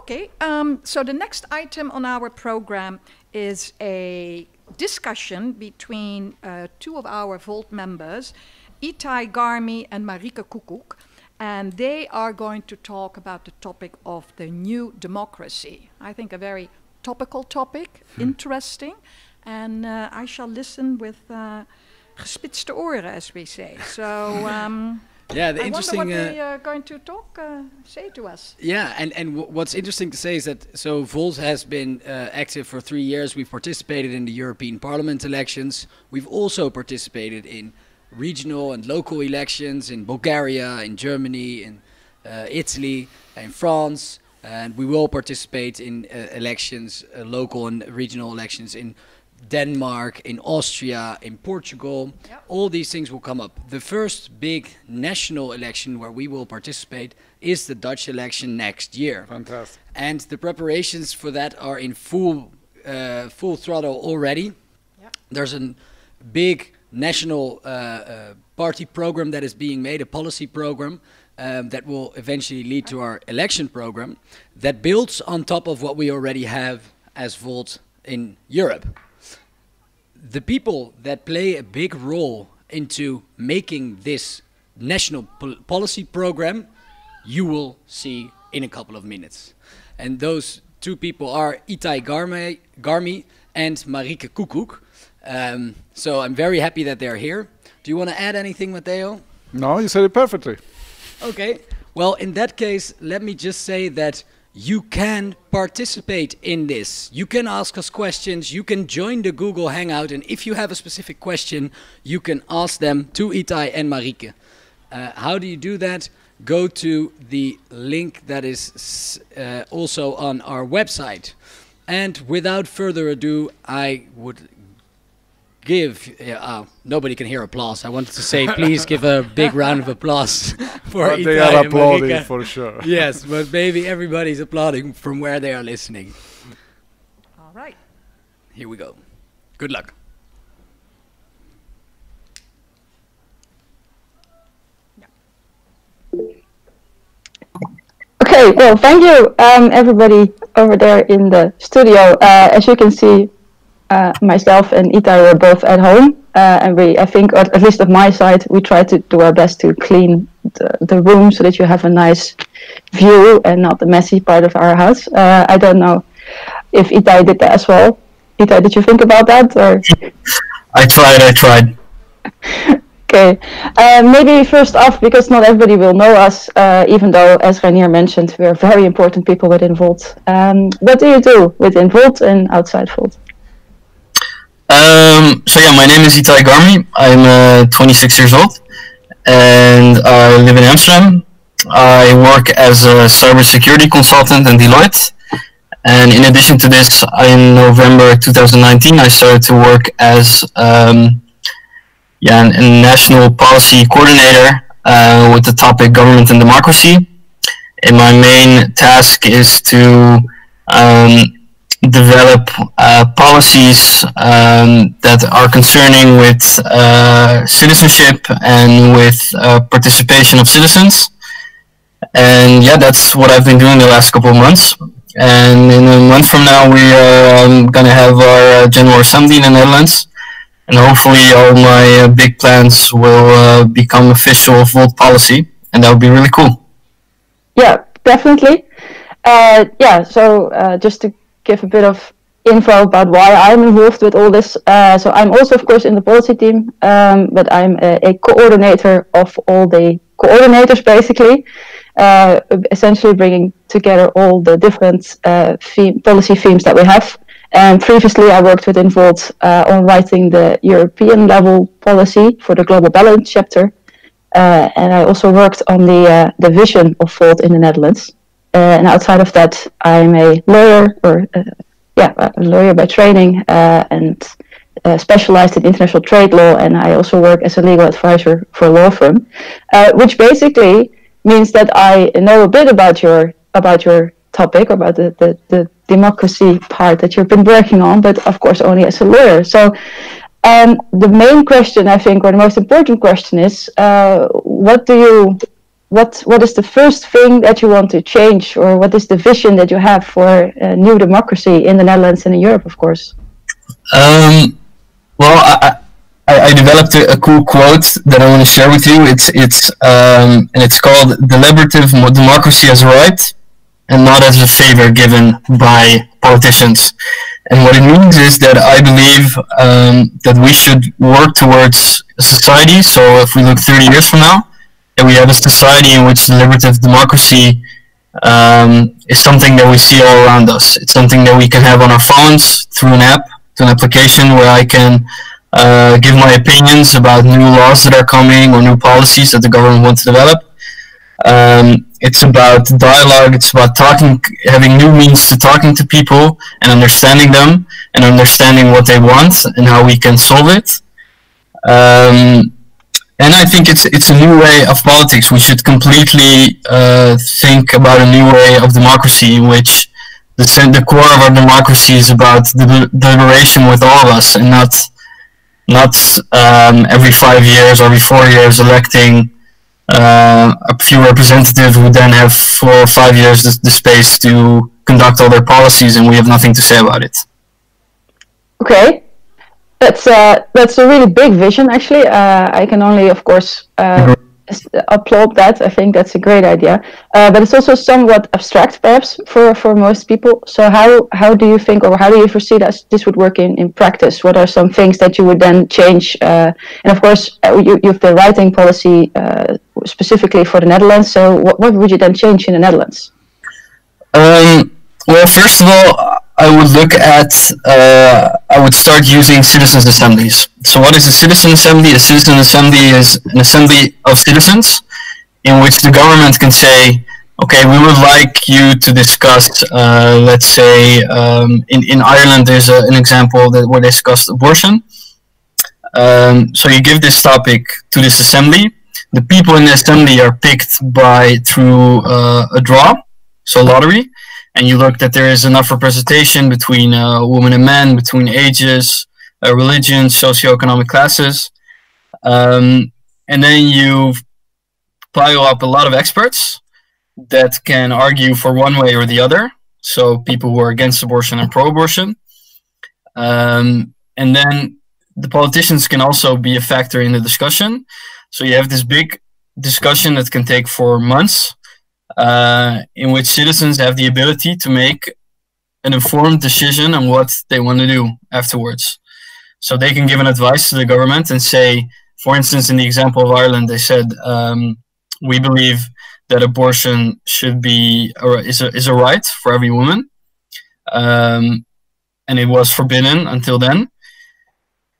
Okay, so the next item on our program is a discussion between two of our Volt members, Itai Garmi and Marike Koekoek, and they are going to talk about the topic of the new democracy. I think a very topical topic, interesting, and I shall listen with gespitste oren, as we say. So yeah, the I interesting. wonder what they are going to say to us. Yeah, and what's interesting to say is that Volt has been active for 3 years. We've participated in the European Parliament elections. We've also participated in regional and local elections in Bulgaria, in Germany, in Italy, in France, and we will participate in elections, local and regional elections in Denmark, in Austria, in Portugal. Yep. All these things will come up. The first big national election where we will participate is the Dutch election next year. Fantastic. And the preparations for that are in full throttle already. Yep. There's a big national party program that is being made, a policy program that will eventually lead to our election program that builds on top of what we already have as Volt in Europe. The people that play a big role into making this national policy program, you will see in a couple of minutes. And those two people are Itai Garmi and Marike Koekoek. So I'm very happy that they're here. Do you want to add anything, Matteo? No, you said it perfectly. Okay. Well, in that case, let me just say that you can participate in this. You can ask us questions. You can join the Google Hangout. And if you have a specific question, you can ask them to Itai and Marike. How do you do that? Go to the link that is also on our website. And without further ado, I would give, nobody can hear applause. I wanted to say, please give a big round of applause for Itai. They are applauding for sure. Yes, but maybe everybody's applauding from where they are listening. All right. Here we go. Good luck. Okay, well, thank you, everybody over there in the studio. As you can see, myself and Itai were both at home, and I think, at least on my side, we try to do our best to clean the room so that you have a nice view and not the messy part of our house. I don't know if Itai did that as well. Itai, did you think about that? Or? I tried. Okay, maybe first off, because not everybody will know us, even though, as Reinier mentioned, we are very important people within Volt. What do you do within Volt and outside Volt? So yeah, my name is Itai Garmi. I'm 26 years old, and I live in Amsterdam. I work as a cybersecurity consultant in Deloitte. And in addition to this, in November 2019, I started to work as a national policy coordinator with the topic government and democracy. And my main task is to develop policies that are concerning with citizenship and with participation of citizens. And yeah, that's what I've been doing the last couple of months. And in a month from now, we are going to have our General Assembly in the Netherlands. And hopefully all my big plans will become official Volt policy. And that would be really cool. Yeah, definitely. So just to give a bit of info about why I'm involved with all this. So I'm also, of course, in the policy team, but I'm a coordinator of all the coordinators, basically. Essentially bringing together all the different policy themes that we have. And previously I worked within Volt on writing the European level policy for the Global Balance chapter. And I also worked on the vision of Volt in the Netherlands. And outside of that, I'm a lawyer, a lawyer by training, and specialized in international trade law. And I also work as a legal advisor for a law firm, which basically means that I know a bit about your topic, about the democracy part that you've been working on, but of course only as a lawyer. So the main question, I think, or the most important question is, what do what is the first thing that you want to change, or what is the vision that you have for new democracy in the Netherlands and in Europe, of course? Well, I developed a cool quote that I want to share with you. And it's called "Deliberative democracy as a right, and not as a favor given by politicians." And what it means is that I believe that we should work towards a society. So if we look 30 years from now, that we have a society in which deliberative democracy is something that we see all around us. It's something that we can have on our phones through an app, to an application where I can give my opinions about new laws that are coming or new policies that the government wants to develop. It's about dialogue. It's about having new means to talking to people and understanding them and understanding what they want and how we can solve it. And I think it's a new way of politics. We should completely think about a new way of democracy in which the core of our democracy is about deliberation with all of us, and not every 5 years or every 4 years electing a few representatives who then have 4 or 5 years the space to conduct all their policies, and we have nothing to say about it. Okay, that's a really big vision. Actually, I can only, of course, applaud that. I think that's a great idea, but it's also somewhat abstract, perhaps, for most people. So how do you think, or how do you foresee that this would work in practice? What are some things that you would then change? And of course, you've the writing policy specifically for the Netherlands. So what would you then change in the Netherlands? Well, first of all, I would start using citizens' assemblies. So what is a citizen assembly? A citizen assembly is an assembly of citizens in which the government can say, okay, we would like you to discuss, let's say, in Ireland there's an example where they discussed abortion. So you give this topic to this assembly. The people in the assembly are picked through a draw, so lottery. And you look that there is enough representation between women and men, between ages, religions, socioeconomic classes. And then you pile up a lot of experts that can argue for one way or the other. So people who are against abortion and pro-abortion. And then the politicians can also be a factor in the discussion. So you have this big discussion that can take 4 months. In which citizens have the ability to make an informed decision on what they want to do afterwards. So they can give an advice to the government and say, for instance, in the example of Ireland, they said, we believe that abortion should be, or is a right for every woman. And it was forbidden until then.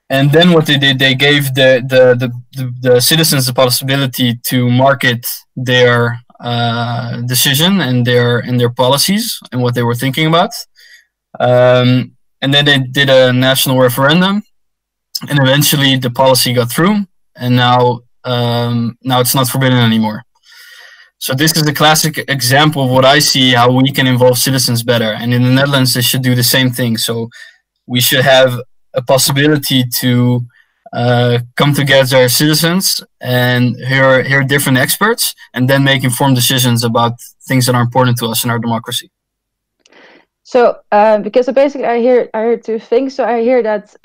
And then what they did, they gave the citizens the possibility to market their decision and their policies and what they were thinking about, and then they did a national referendum, and eventually the policy got through, and now it's not forbidden anymore. So this is a classic example of what I see how we can involve citizens better, and in the Netherlands they should do the same thing. So we should have a possibility to come together as citizens and hear different experts, and then make informed decisions about things that are important to us in our democracy. So, because basically I hear two things. So I hear that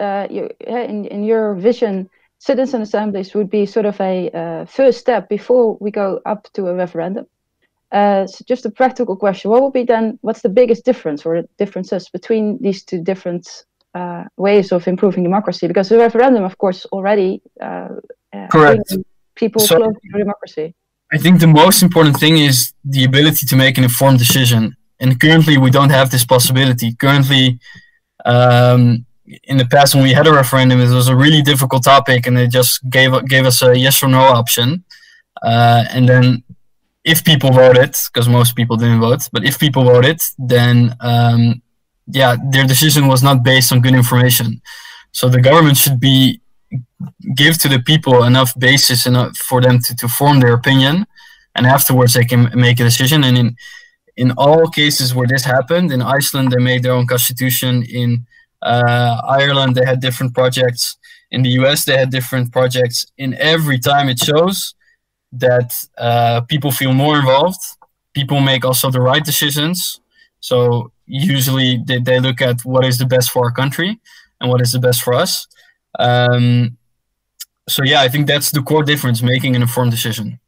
in your vision, citizen assemblies would be sort of a first step before we go up to a referendum. So just a practical question: what would be then? What's the biggest difference or differences between these two different ways of improving democracy? Because the referendum, of course, already correct people close to democracy. I think the most important thing is the ability to make an informed decision, and currently we don't have this possibility. Currently, in the past when we had a referendum, it was a really difficult topic, and they just gave us a yes or no option, and then if people voted, because most people didn't vote, but if people voted, then their decision was not based on good information. So the government should give to the people enough basis for them to form their opinion, and afterwards they can make a decision. And in all cases where this happened, in Iceland they made their own constitution, in Ireland they had different projects, in the US they had different projects. In every time it shows that people feel more involved. People make also the right decisions. So usually they look at what is the best for our country and what is the best for us. So yeah, I think that's the core difference, making an informed decision.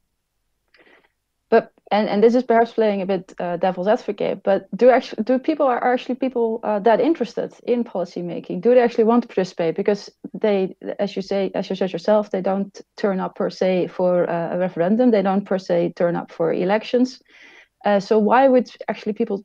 But and this is perhaps playing a bit devil's advocate, but are people that interested in policy making? Do they actually want to participate? Because they, as you said yourself, they don't turn up per se for a referendum. They don't per se turn up for elections. So why would actually people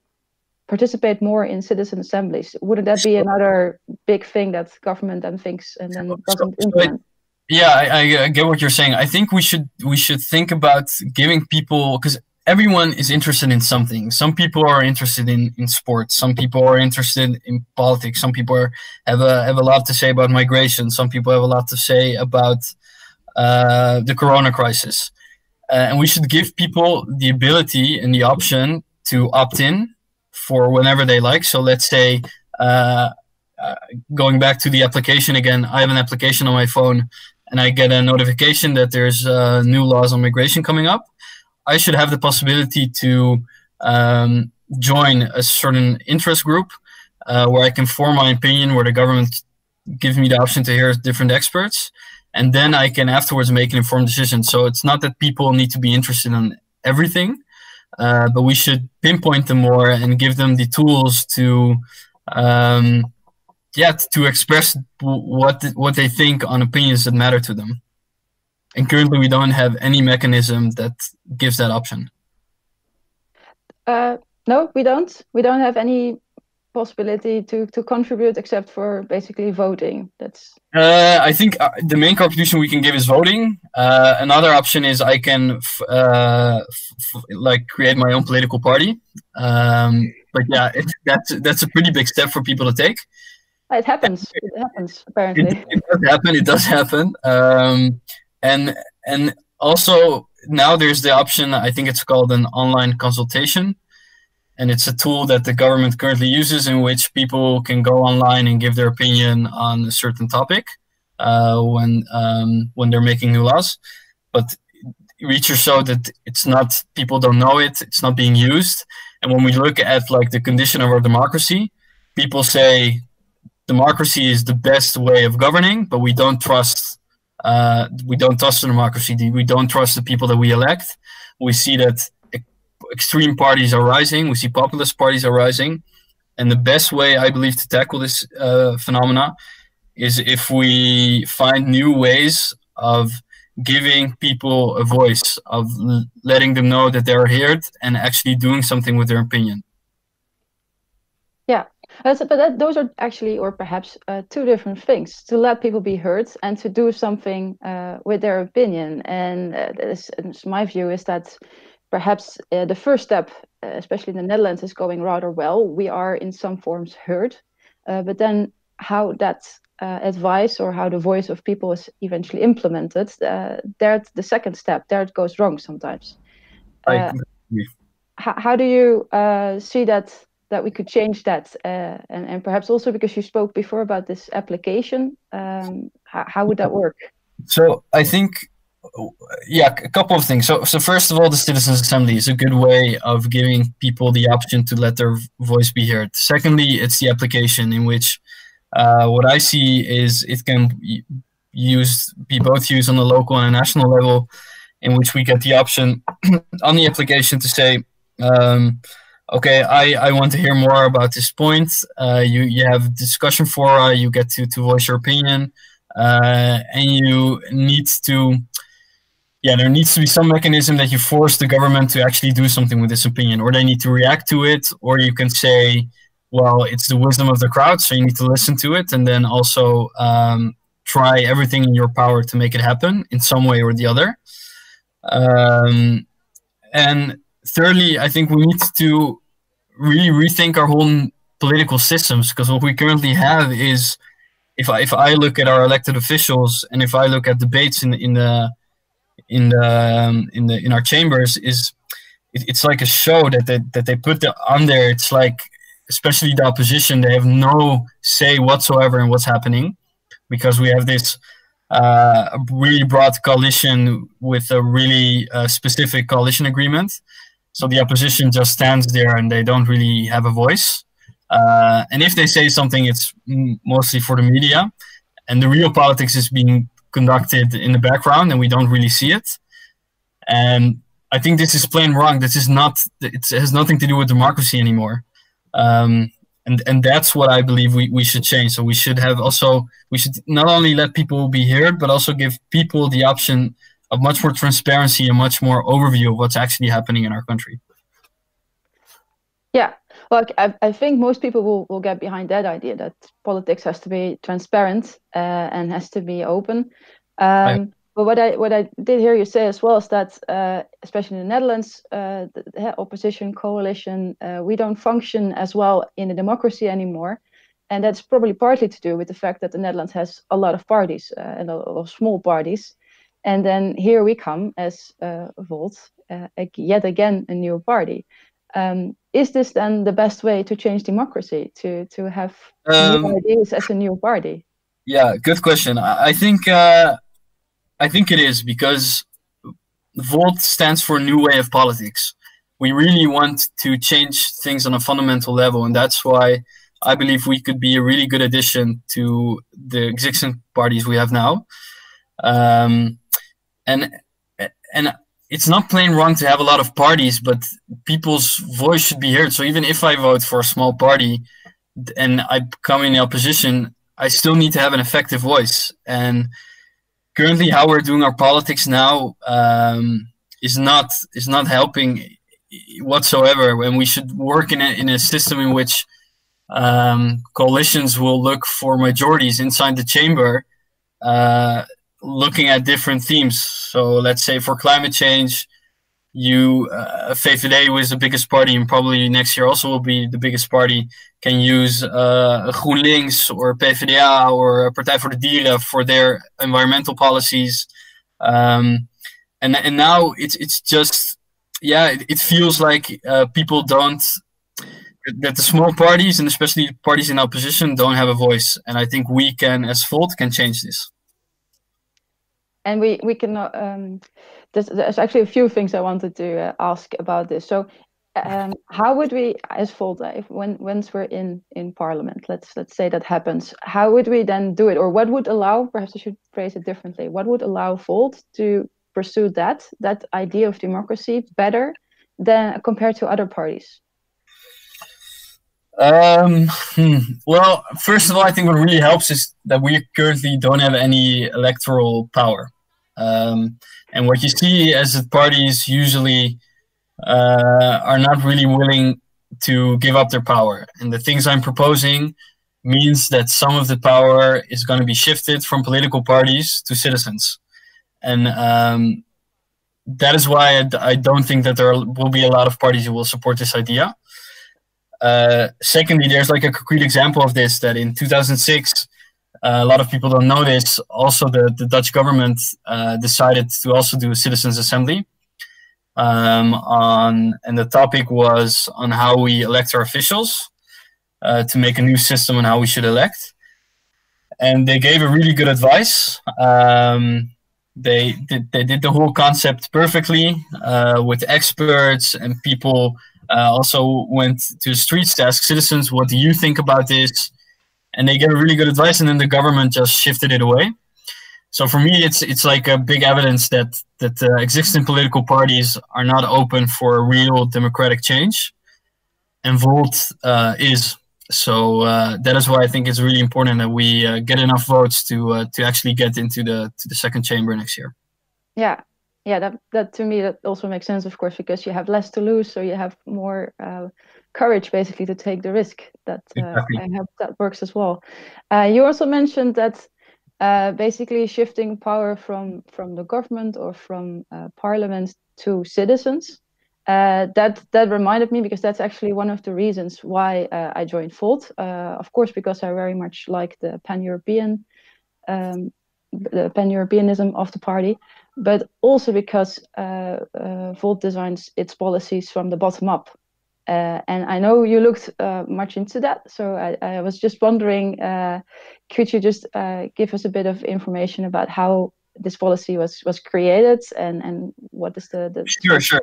participate more in citizen assemblies? Wouldn't that be another big thing that government then thinks and then doesn't implement? Yeah, I get what you're saying. I think we should think about giving people, because everyone is interested in something. Some people are interested in sports. Some people are interested in politics. Some people have a lot to say about migration. Some people have a lot to say about the corona crisis. And we should give people the ability and the option to opt in for whenever they like. So let's say, going back to the application again, I have an application on my phone and I get a notification that there's new laws on migration coming up. I should have the possibility to join a certain interest group where I can form my opinion, where the government gives me the option to hear different experts. And then I can afterwards make an informed decision. So it's not that people need to be interested in everything, but we should pinpoint them more and give them the tools to express what they think on opinions that matter to them. And currently we don't have any mechanism that gives that option. No, we don't. We don't have any possibility to contribute except for basically voting. That's. I think the main contribution we can give is voting. Another option is I can create my own political party. But yeah, that's a pretty big step for people to take. It happens. It happens apparently. It does happen. And also now there's the option. I think it's called an online consultation. And it's a tool that the government currently uses in which people can go online and give their opinion on a certain topic when they're making new laws. But research showed that people don't know it, it's not being used. And when we look at like the condition of our democracy, people say democracy is the best way of governing, but we don't trust the democracy. We don't trust the people that we elect. We see that extreme parties are rising. We see populist parties are rising. And the best way, I believe, to tackle this phenomena is if we find new ways of giving people a voice, of letting them know that they're heard and actually doing something with their opinion. Yeah, those are actually, or perhaps two different things: to let people be heard and to do something with their opinion. And my view is that perhaps the first step, especially in the Netherlands, is going rather well. We are in some forms heard, but then how that advice or how the voice of people is eventually implemented, there's the second step. There it goes wrong sometimes. How do you see that we could change that? And perhaps also because you spoke before about this application, how would that work? So I think, a couple of things. So first of all, the Citizens Assembly is a good way of giving people the option to let their voice be heard. Secondly, it's the application in which what I see is it can be both used on the local and a national level, in which we get the option on the application to say, okay, I want to hear more about this point. You have discussion fora, you get to voice your opinion, and you need to, there needs to be some mechanism that you force the government to actually do something with this opinion, or they need to react to it, or you can say, well, it's the wisdom of the crowd, so you need to listen to it, and then also try everything in your power to make it happen in some way or the other. And thirdly, I think we need to really rethink our whole political systems, because what we currently have is, if I look at our elected officials and if I look at debates in our chambers, it's like a show that they put on there. It's like, especially the opposition, they have no say whatsoever in what's happening, because we have this a really broad coalition with a really specific coalition agreement. So the opposition just stands there and they don't really have a voice. And if they say something, it's mostly for the media. And the real politics is being conducted in the background and we don't really see it. And I think this is plain wrong. This is not, it has nothing to do with democracy anymore. And that's what I believe we should change. So we should not only let people be heard, but also give people the option of much more transparency and much more overview of what's actually happening in our country. Yeah, well, I think most people will get behind that idea that politics has to be transparent and has to be open. But what I did hear you say as well is that, especially in the Netherlands, the opposition coalition, we don't function as well in a democracy anymore. And that's probably partly to do with the fact that the Netherlands has a lot of parties and a lot of small parties. And then here we come as Volt, yet again, a new party. Is this then the best way to change democracy, to have new ideas as a new party? Yeah, good question. I think it is, because Volt stands for a new way of politics. We really want to change things on a fundamental level, and that's why I believe we could be a really good addition to the existing parties we have now. And it's not plain wrong to have a lot of parties, but people's voice should be heard. So even if I vote for a small party and I come in the opposition, I still need to have an effective voice. And currently, how we're doing our politics now is not helping whatsoever. And we should work in a system in which coalitions will look for majorities inside the chamber, looking at different themes. So let's say for climate change, VVD, who is the biggest party and probably next year also will be the biggest party, can use GroenLinks or PvdA or Partij voor de Dieren for their environmental policies. And now it's just, it feels like people don't, that the small parties and especially parties in opposition don't have a voice. And I think we can, as Volt, can change this. And we can. There's actually a few things I wanted to ask about this. So, how would we, as Volt, once we're in Parliament, let's say that happens, how would we then do it, or what would allow? Perhaps I should phrase it differently. What would allow Volt to pursue that idea of democracy better than compared to other parties? Well, first of all, I think what really helps is that we currently don't have any electoral power. And what you see is that parties usually are not really willing to give up their power. And the things I'm proposing means that some of the power is going to be shifted from political parties to citizens. And that is why I don't think that there will be a lot of parties who will support this idea. Secondly, there's like a concrete example of this, that in 2006, a lot of people don't know this, also the Dutch government decided to also do a citizens' assembly. And the topic was on how we elect our officials, to make a new system on how we should elect. And they gave a really good advice. They did the whole concept perfectly, with experts, and people also went to the streets to ask citizens, what do you think about this? And they gave really good advice, and then the government just shifted it away. So for me, it's like a big evidence that existing political parties are not open for a real democratic change, and Volt is. So that is why I think it's really important that we get enough votes to actually get into the second chamber next year. Yeah, that to me that also makes sense, of course, because you have less to lose, so you have more courage basically to take the risk. That Exactly. I hope that works as well. You also mentioned that basically shifting power from the government or from parliament to citizens. That reminded me, because that's actually one of the reasons why I joined Volt. Of course, because I very much like the pan-Europeanism of the party, but also because Volt designs its policies from the bottom up. And I know you looked much into that, so I was just wondering, could you just give us a bit of information about how this policy was created and what is the Sure.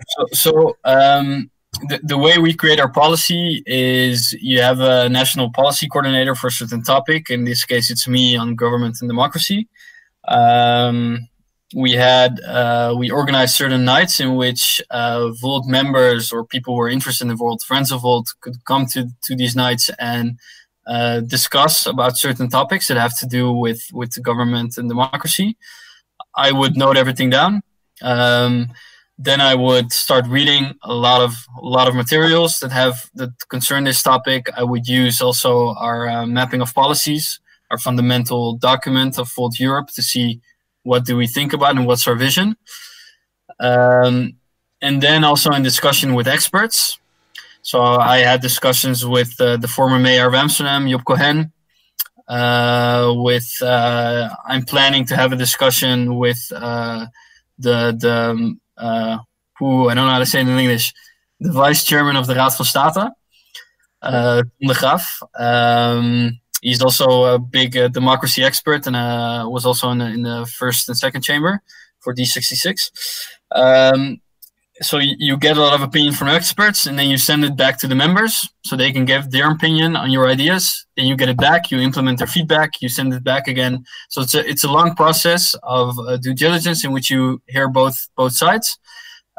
The way we create our policy is you have a national policy coordinator for a certain topic. In this case, it's me on government and democracy. We organized certain nights in which Volt members or people who are interested in Volt, friends of Volt, could come to these nights and discuss about certain topics that have to do with the government and democracy. I would note everything down. Then I would start reading a lot of materials that concern this topic. I would use also our mapping of policies, our fundamental document of Volt Europe, to see what do we think about and what's our vision. And then also in discussion with experts. So I had discussions with the former mayor of Amsterdam, Job Cohen. I'm planning to have a discussion with who I don't know how to say it in English, the vice chairman of the Raad van State, de Graaf. He's also a big democracy expert and was also in the first and second chamber for D66. So you get a lot of opinion from experts, and then you send it back to the members so they can give their opinion on your ideas. Then you get it back, you implement their feedback, you send it back again. So it's a long process of due diligence in which you hear both sides.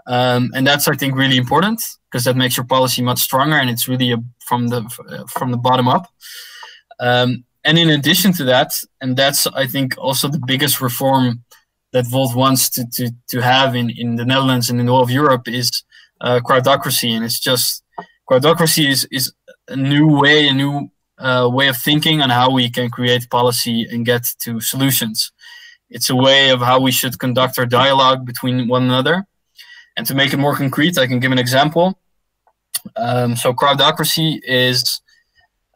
And that's, I think, really important because that makes your policy much stronger, and it's really from the bottom up. And in addition to that, and that's, I think, also the biggest reform that Volt wants to have in the Netherlands and in all of Europe is crowdocracy. And it's just, crowdocracy is a new way of thinking on how we can create policy and get to solutions. It's a way of how we should conduct our dialogue between one another. And to make it more concrete, I can give an example. So crowdocracy is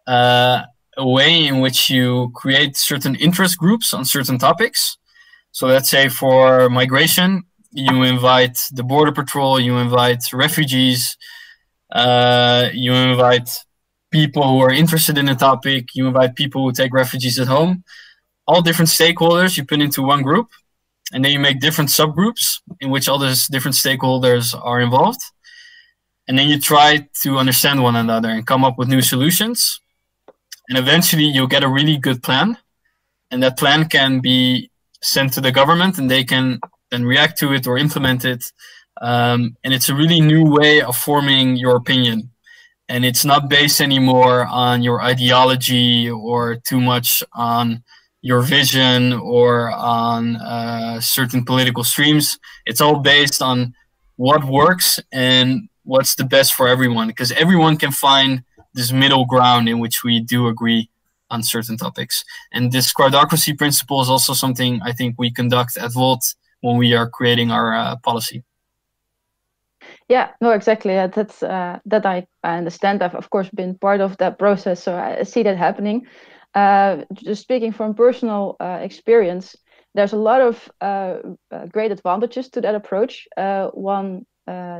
a way in which you create certain interest groups on certain topics. So let's say for migration, you invite the border patrol, you invite refugees, you invite people who are interested in a topic, you invite people who take refugees at home. All different stakeholders you put into one group, and then you make different subgroups in which all those different stakeholders are involved. And then you try to understand one another and come up with new solutions. And eventually you'll get a really good plan. And that plan can be sent to the government, and they can then react to it or implement it. And it's a really new way of forming your opinion. And it's not based anymore on your ideology or too much on your vision or on certain political streams. It's all based on what works and what's the best for everyone, because everyone can find this middle ground in which we do agree on certain topics. And this crowdocracy principle is also something I think we conduct at Volt when we are creating our policy. Yeah, no, exactly. That's that I understand. I've of course been part of that process, so I see that happening. Just speaking from personal experience, there's a lot of great advantages to that approach. One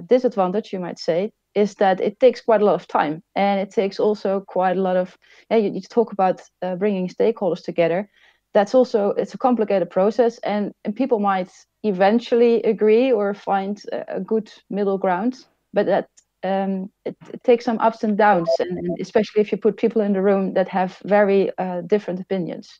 disadvantage, you might say, is that it takes quite a lot of time, and it takes also quite a lot of. You talk about bringing stakeholders together. It's a complicated process, and people might eventually agree or find a good middle ground, but that it takes some ups and downs, and especially if you put people in the room that have very different opinions.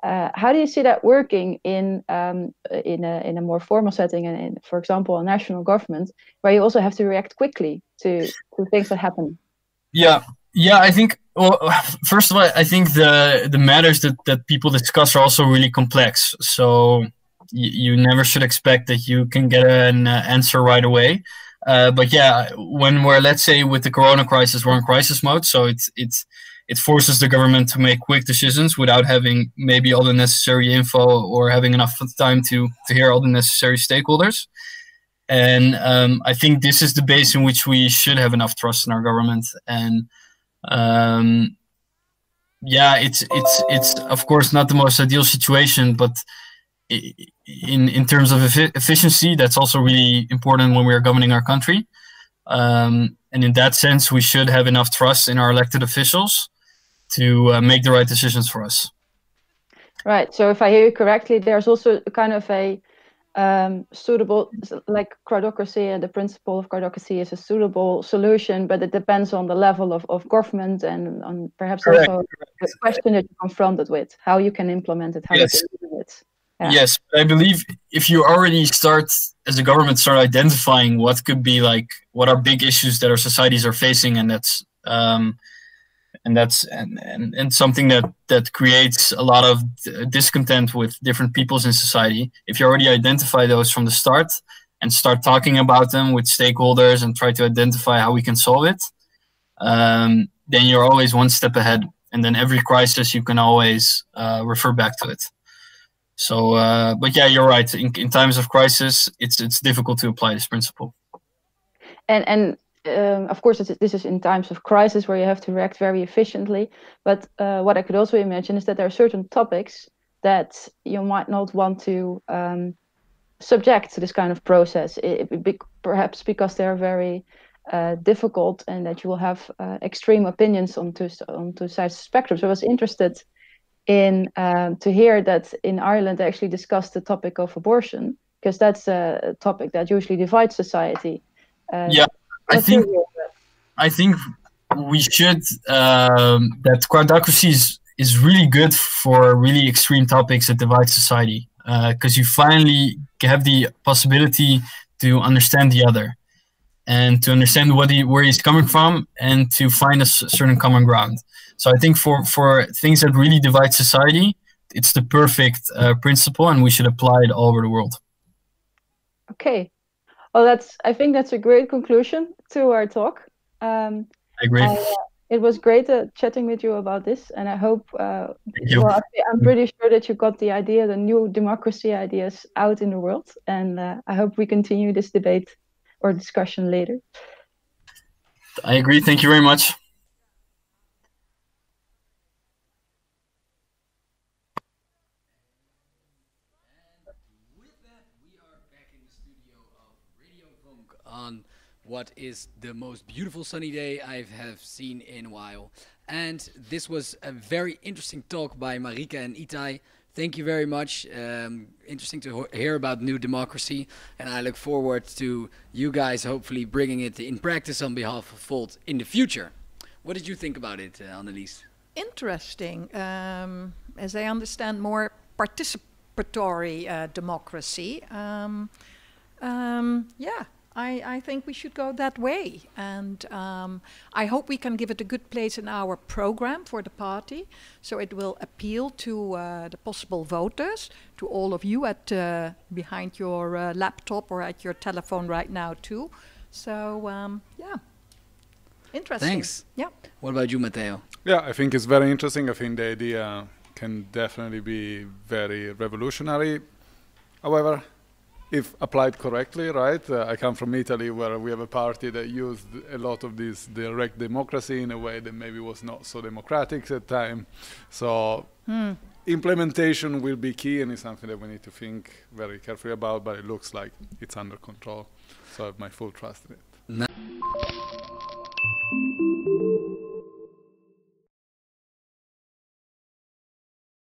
How do you see that working in a more formal setting, and in, for example, a national government, where you also have to react quickly to things that happen? Yeah, I think. Well, first of all, I think the matters that people discuss are also really complex. So you never should expect that you can get an answer right away. But yeah, when we're, let's say, with the Corona crisis, we're in crisis mode. So it forces the government to make quick decisions without having maybe all the necessary info or having enough time to hear all the necessary stakeholders. And I think this is the base in which we should have enough trust in our government. And yeah, it's of course not the most ideal situation, but in terms of efficiency, that's also really important when we are governing our country. And in that sense, we should have enough trust in our elected officials to make the right decisions for us. Right. So if I hear you correctly, there's also kind of a suitable, like crowdocracy, and the principle of crowdocracy is a suitable solution, but it depends on the level of government and on perhaps Correct. also the question that you're confronted with, how you can implement it, how Yes. you can do it. Yeah. Yes, I believe if you already start as a government start identifying what could be like what are big issues that our societies are facing, and that's something that creates a lot of discontent with different peoples in society. If you already identify those from the start and start talking about them with stakeholders and try to identify how we can solve it, then you're always one step ahead. And then every crisis you can always refer back to it. So, but yeah, you're right. In times of crisis, it's difficult to apply this principle. And of course, this is in times of crisis where you have to react very efficiently. But what I could also imagine is that there are certain topics that you might not want to subject to this kind of process, perhaps because they're very difficult and that you will have extreme opinions on two sides of the spectrum. So I was interested in to hear that in Ireland they actually discussed the topic of abortion, because that's a topic that usually divides society. Yeah, I think we should that crowdocracy is really good for really extreme topics that divide society, because you finally have the possibility to understand the other and to understand where he's coming from and to find a certain common ground. So I think for things that really divide society, it's the perfect principle, and we should apply it all over the world. Okay. Well, I think that's a great conclusion to our talk. I agree. It was great chatting with you about this, and I hope. Thank you. Well, I'm pretty sure that you got the new democracy ideas out in the world, and I hope we continue this debate or discussion later. I agree. Thank you very much. On what is the most beautiful sunny day I have seen in a while. And this was a very interesting talk by Marika and Itai. Thank you very much. Interesting to hear about new democracy, and I look forward to you guys hopefully bringing it in practice on behalf of Volt in the future. What did you think about it, Annelies? Interesting. As I understand, more participatory democracy. Yeah. I think we should go that way, and I hope we can give it a good place in our program for the party, so it will appeal to the possible voters, to all of you at behind your laptop or at your telephone right now too. So yeah, interesting. Thanks. Yeah. What about you, Matteo? Yeah, I think it's very interesting. I think the idea can definitely be very revolutionary. However, if applied correctly, right? I come from Italy, where we have a party that used a lot of this direct democracy in a way that maybe was not so democratic at the time. So implementation will be key, and it's something that we need to think very carefully about, but it looks like it's under control. So I have my full trust in it.